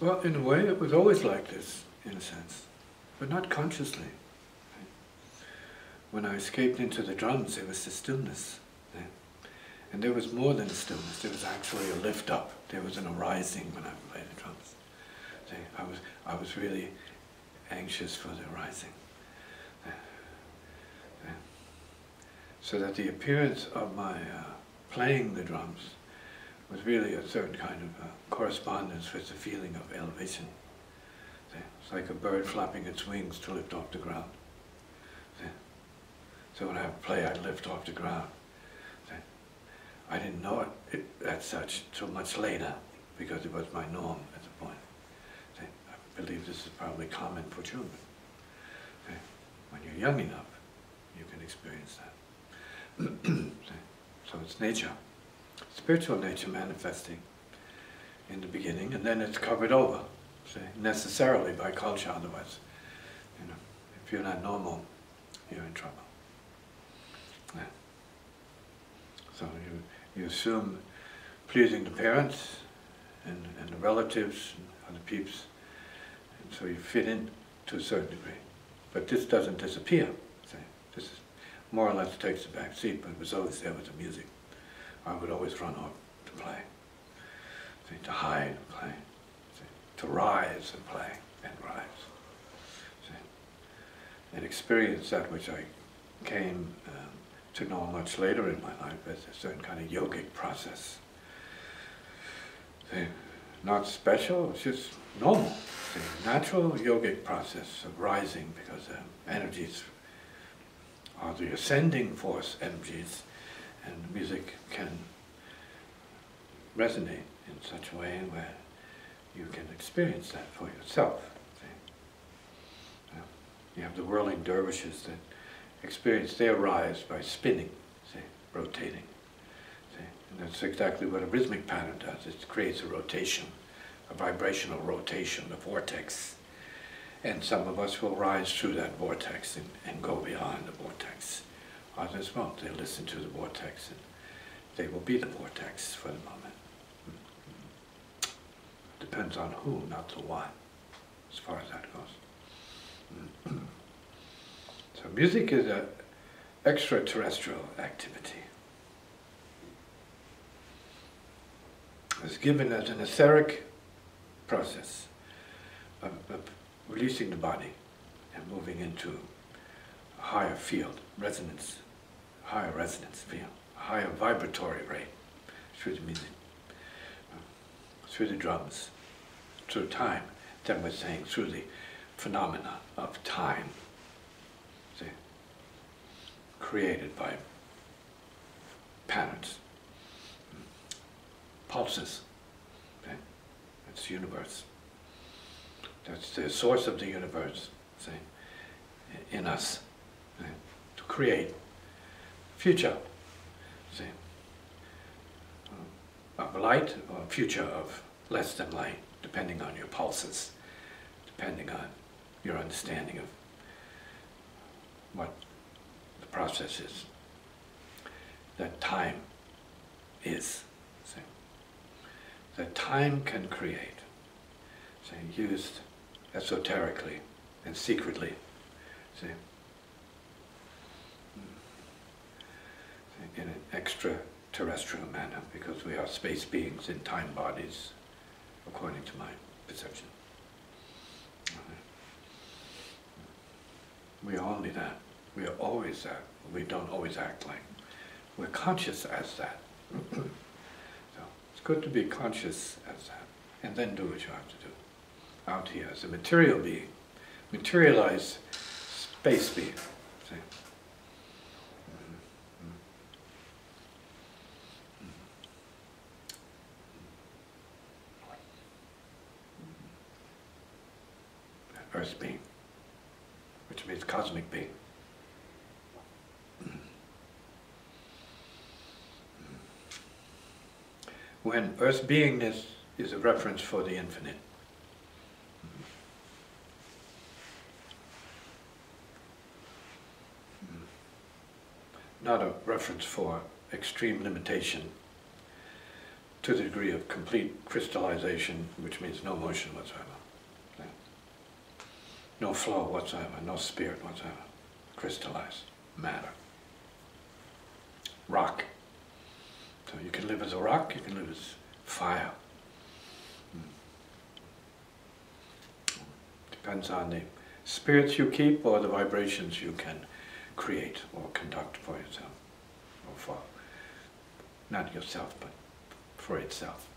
Well, in a way, it was always like this, in a sense, but not consciously. When I escaped into the drums, there was the stillness. And there was more than stillness, there was actually a lift up. There was an arising when I played the drums. I was really anxious for the arising. So that the appearance of my playing the drums was really a certain kind of correspondence with the feeling of elevation. It's like a bird flapping its wings to lift off the ground. So when I play, I lift off the ground. I didn't know it as such till much later, because it was my norm at the point. I believe this is probably common for children. When you're young enough, you can experience that. So it's nature, spiritual nature manifesting in the beginning, and then it's covered over, necessarily by culture. Otherwise, if you're not normal, you're in trouble. So you assume pleasing the parents and the relatives and other peeps, and so you fit in to a certain degree. But this doesn't disappear. This is more or less takes a back seat, but it was always there with the music. I would always run off to play, to hide and play, to rise and play and rise, and experience that which I came to know much later in my life as a certain kind of yogic process. Not special, it's just normal. Natural yogic process of rising, because energies are the ascending force energies, and music can resonate in such a way where you can experience that for yourself. You have the whirling dervishes that experience their rise by spinning, rotating. And that's exactly what a rhythmic pattern does. It creates a rotation, a vibrational rotation, a vortex. And some of us will rise through that vortex and go beyond the vortex. Others won't. They listen to the vortex and they will be the vortex for the moment. Depends on who, not the what, as far as that goes. So music is an extraterrestrial activity. It's given as an etheric process of releasing the body and moving into a higher field, resonance, higher resonance field, a higher vibratory rate through the music, through the drums, through time. Then we're saying through the phenomena of time, created by patterns, pulses. That's the universe. That's the source of the universe, in us, to create future, of light or future of less than light, depending on your pulses, depending on your understanding of what the process is, that time is. That time can create, used esoterically and secretly, in an extraterrestrial manner, because we are space beings in time bodies, according to my perception. We are only that. We are always that. We don't always act like. We're conscious as that. So it's good to be conscious as that, and then do what you have to do. Out here as a material being, materialized space being. See? Earth being, which means cosmic being. When earth beingness is a reference for the infinite. Not a reference for extreme limitation to the degree of complete crystallization, which means no motion whatsoever. Okay? No flow whatsoever, no spirit whatsoever. Crystallized matter. Rock. So you can live as a rock, you can live as fire. Depends on the spirits you keep or the vibrations you can create or conduct for yourself. Or for, not yourself, but for itself.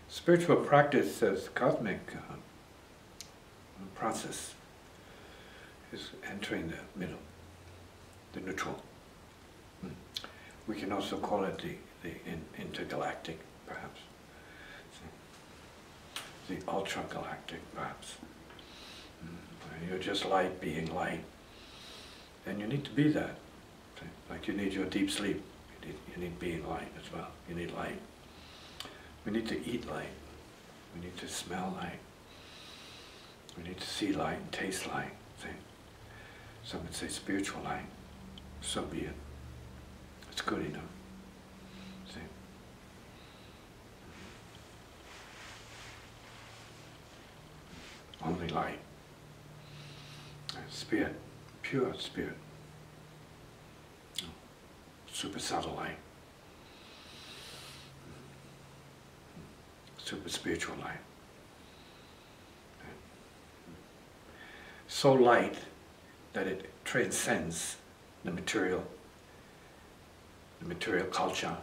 Spiritual practice as cosmic process is entering the middle, the neutral. We can also call it the intergalactic, perhaps. The ultra-galactic, perhaps. You're just light being light. And you need to be that. Like you need your deep sleep. You need being light as well. You need light. We need to eat light. We need to smell light. We need to see light and taste light. Some would say spiritual light. So be it. It's good enough. See? Only light. Spirit. Pure spirit. Super subtle light. Super spiritual light. So light that it transcends the material culture,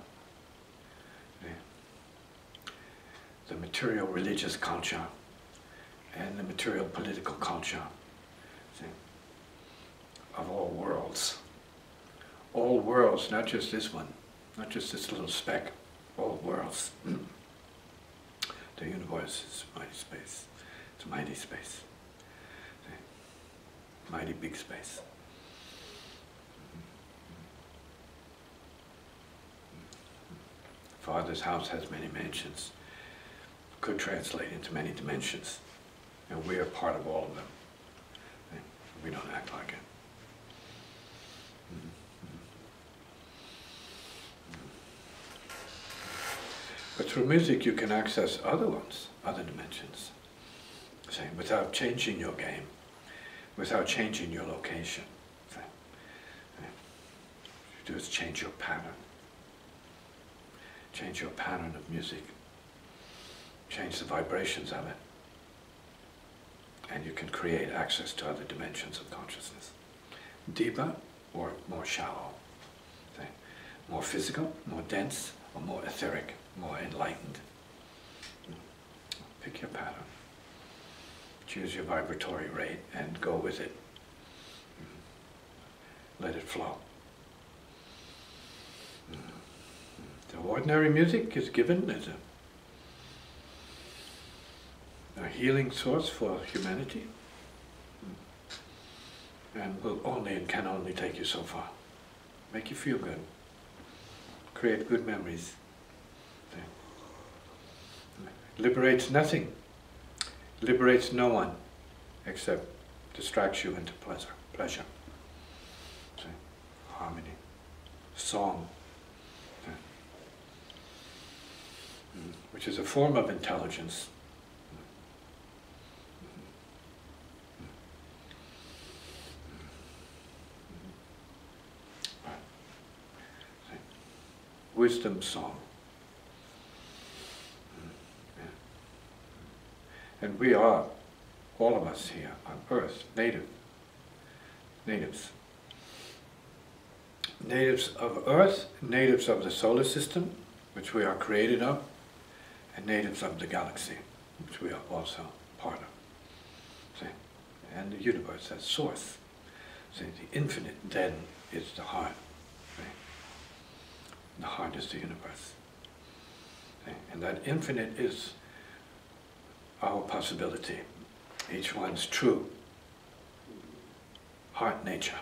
the material religious culture, and the material political culture of all worlds. All worlds, not just this one, not just this little speck, all worlds. The universe is mighty space. It's a mighty space. Mighty big space. Father's house has many mansions. Could translate into many dimensions. And we are part of all of them. We don't act like it. But through music you can access other ones, other dimensions. Without changing your game, without changing your location. What you do is change your pattern. Change your pattern of music. Change the vibrations of it. And you can create access to other dimensions of consciousness. Deeper or more shallow. More physical, more dense, or more etheric, more enlightened. Pick your pattern. Choose your vibratory rate and go with it. Let it flow. The ordinary music is given as a healing source for humanity, and will only and can only take you so far. Make you feel good. Create good memories. Liberates nothing. Liberates no one, except distracts you into pleasure. Harmony. Song. Which is a form of intelligence. Wisdom song. And we are, all of us here on earth, natives. Natives of earth, natives of the solar system, which we are created of, and natives of the galaxy, which we are also part of. See? And the universe as source. See, the infinite then is the heart. Right? The heart is the universe. See? And that infinite is our possibility, each one's true heart nature.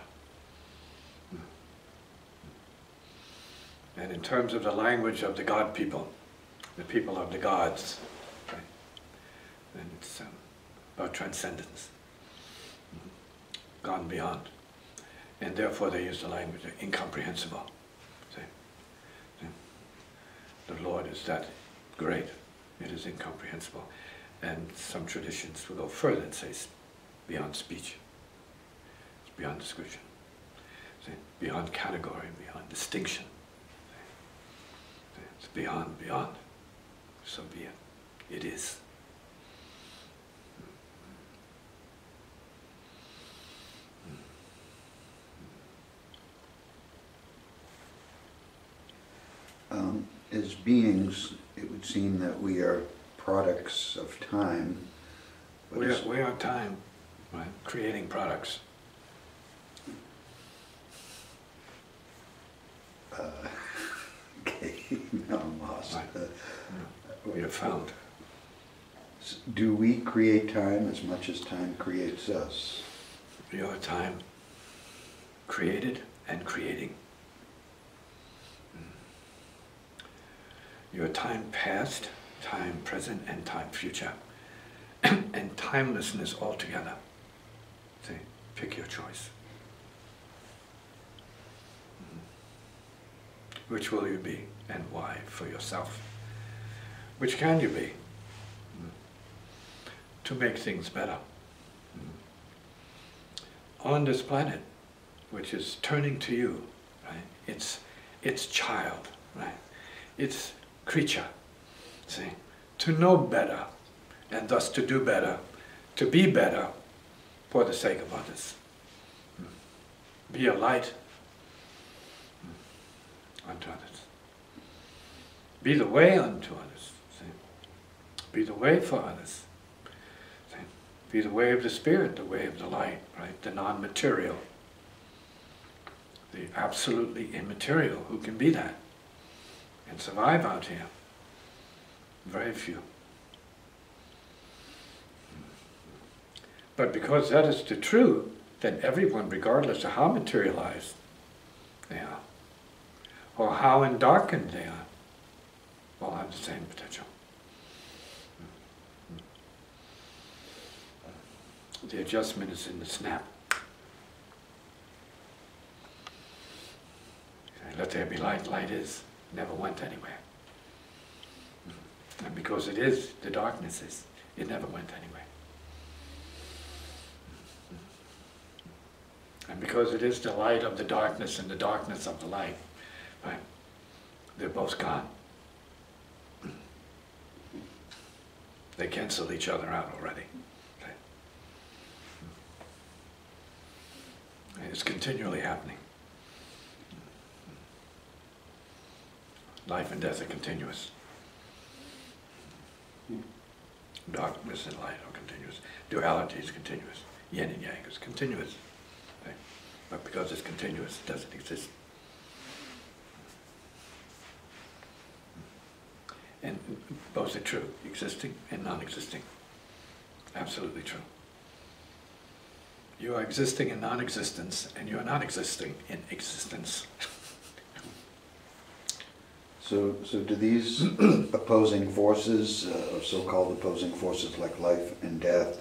And in terms of the language of the God people, the people of the gods, right? And it's about transcendence, gone beyond. And therefore they use the language of incomprehensible. See? The Lord is that great. It is incomprehensible. And some traditions will go further and say it's beyond speech. It's beyond description. See? Beyond category, beyond distinction. See? It's beyond. So be it. It is. As beings, it would seem that we are products of time. We are time, right? Creating products. Okay, now I'm lost. Right. We have found. Do we create time as much as time creates us? Your time created and creating. Your time past, time present, and time future. And timelessness altogether. See, pick your choice. Which will you be and why for yourself? Which can you be? To make things better. On this planet, which is turning to you, right? Its child, right? Its creature, see? To know better, and thus to do better, to be better for the sake of others. Be a light unto others. Be the way unto others. See? Be the way for others. See? Be the way of the Spirit, the way of the light, right? The non-material. The absolutely immaterial. Who can be that and survive out here? Very few. But because that is the truth, then everyone, regardless of how materialized they are, or how endarkened they are, all have the same potential. The adjustment is in the snap. Let there be light. Light is. Never went anywhere. And because it is, the darkness is. It never went anywhere. And because it is the light of the darkness and the darkness of the light, right? They're both gone. They cancel each other out already. Okay? And it's continually happening. Life and death are continuous. Darkness and light are continuous. Duality is continuous. Yin and yang is continuous. Okay? But because it's continuous, it doesn't exist. And both are true, existing and non-existing. Absolutely true. You are existing in non-existence, and you are not existing in existence. So do these opposing forces, or so-called opposing forces like life and death,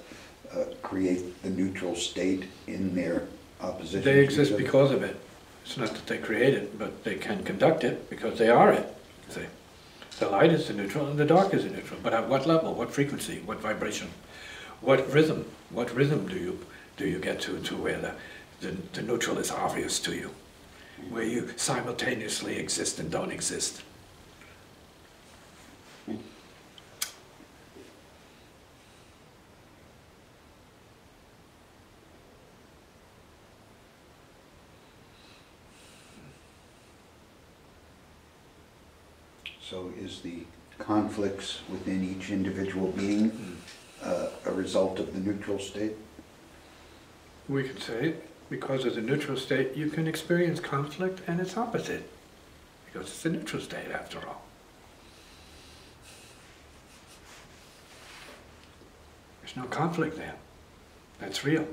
create the neutral state in their opposition? They exist because of it. It's not that they create it, but they can conduct it because they are it. See? The light is the neutral and the dark is the neutral. But at what level, what frequency, what vibration, what rhythm do you get to where the neutral is obvious to you, where you simultaneously exist and don't exist? So is the conflicts within each individual being a result of the neutral state? We could say, because of the neutral state, you can experience conflict and its opposite, because it's a neutral state after all. There's no conflict there. That's real.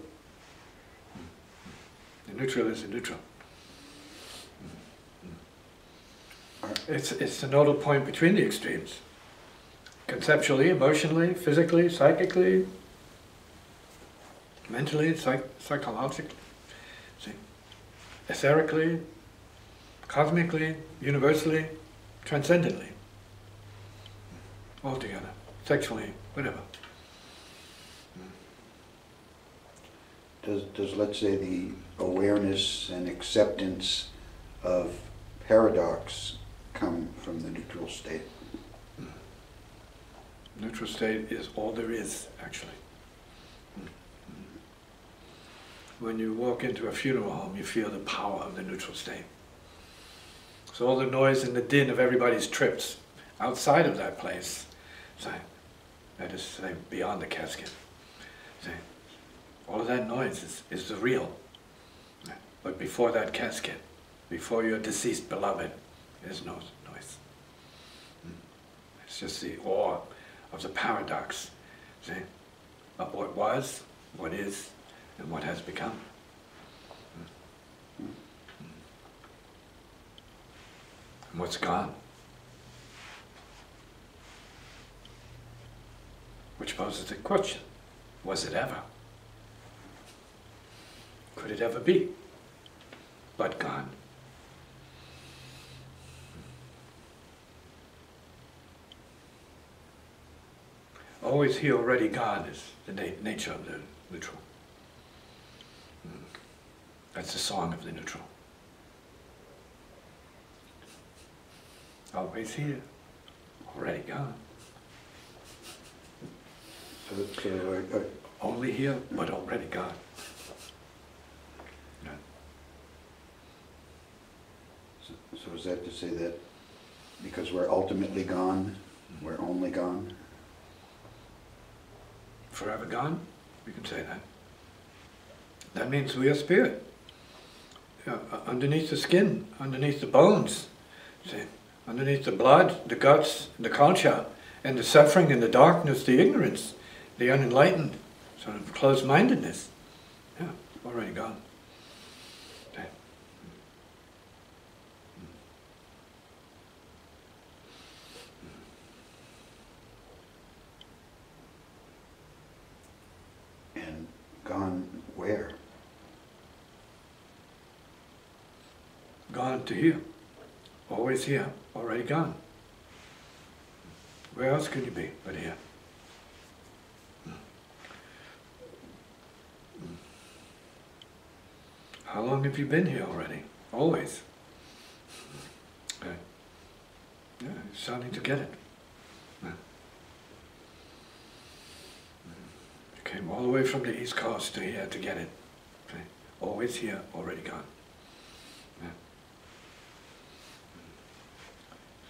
The neutral is the neutral. It's the nodal point between the extremes. Conceptually, emotionally, physically, psychically, mentally, psychologically, see, etherically, cosmically, universally, transcendently, all together, sexually, whatever. Does, let's say, the awareness and acceptance of paradox come from the neutral state? Neutral state is all there is, actually. When you walk into a funeral home, you feel the power of the neutral state. So all the noise and the din of everybody's trips outside of that place, say, that is, say, beyond the casket, say, all of that noise is the real. But before that casket, before your deceased beloved, there's no noise. It's just the awe of the paradox, see, of what was, what is, and what has become. And what's gone? Which poses the question, was it ever? Could it ever be? But gone. Always here, already gone is the nature of the neutral. That's the song of the neutral. Always here, already gone. So Only here, but already gone. So is that to say that because we're ultimately gone, we're only gone? Forever gone? We can say that. That means we are spirit. Underneath the skin, underneath the bones, see, underneath the blood, the guts, the culture, and the suffering and the darkness, the ignorance, the unenlightened, sort of closed-mindedness. Yeah, already gone. Okay. And gone where? Gone to here. Always here, already gone. Where else could you be but here? How long have you been here already? Always. Okay. Yeah, you're starting to get it. Yeah. You came all the way from the East Coast to here to get it. Okay. Always here, already gone. Yeah.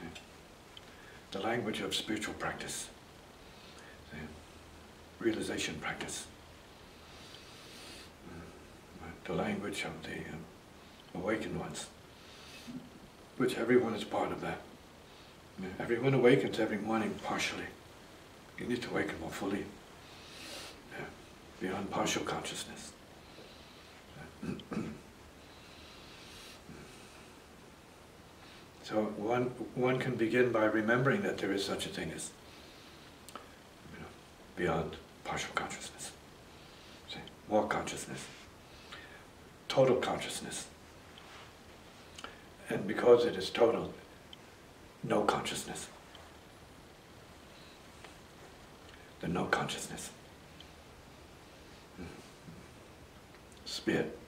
Okay. The language of spiritual practice. See? Realization practice. The language of the awakened ones, which everyone is part of that. Everyone awakens every morning partially. You need to awaken more fully, beyond partial consciousness. So one can begin by remembering that there is such a thing as beyond partial consciousness. See, more consciousness. Total consciousness. And because it is total, no consciousness. The no consciousness. Spirit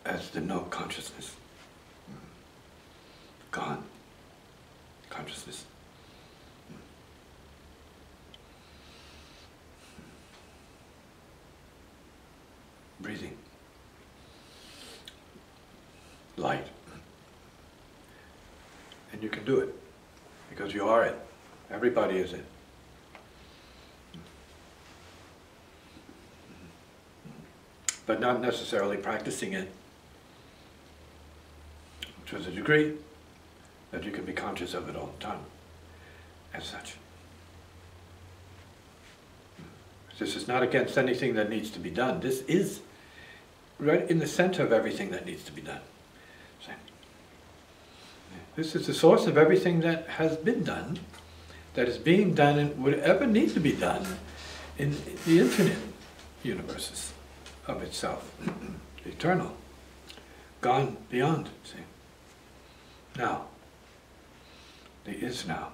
as the no consciousness. Gone. Consciousness. Breathing. Light. And you can do it, because you are it. Everybody is it. But not necessarily practicing it to the degree that you can be conscious of it all the time, as such. This is not against anything that needs to be done. This is right in the center of everything that needs to be done. This is the source of everything that has been done, that is being done, and would ever need to be done in the infinite universes of itself, eternal, gone beyond, see. Now, the is now.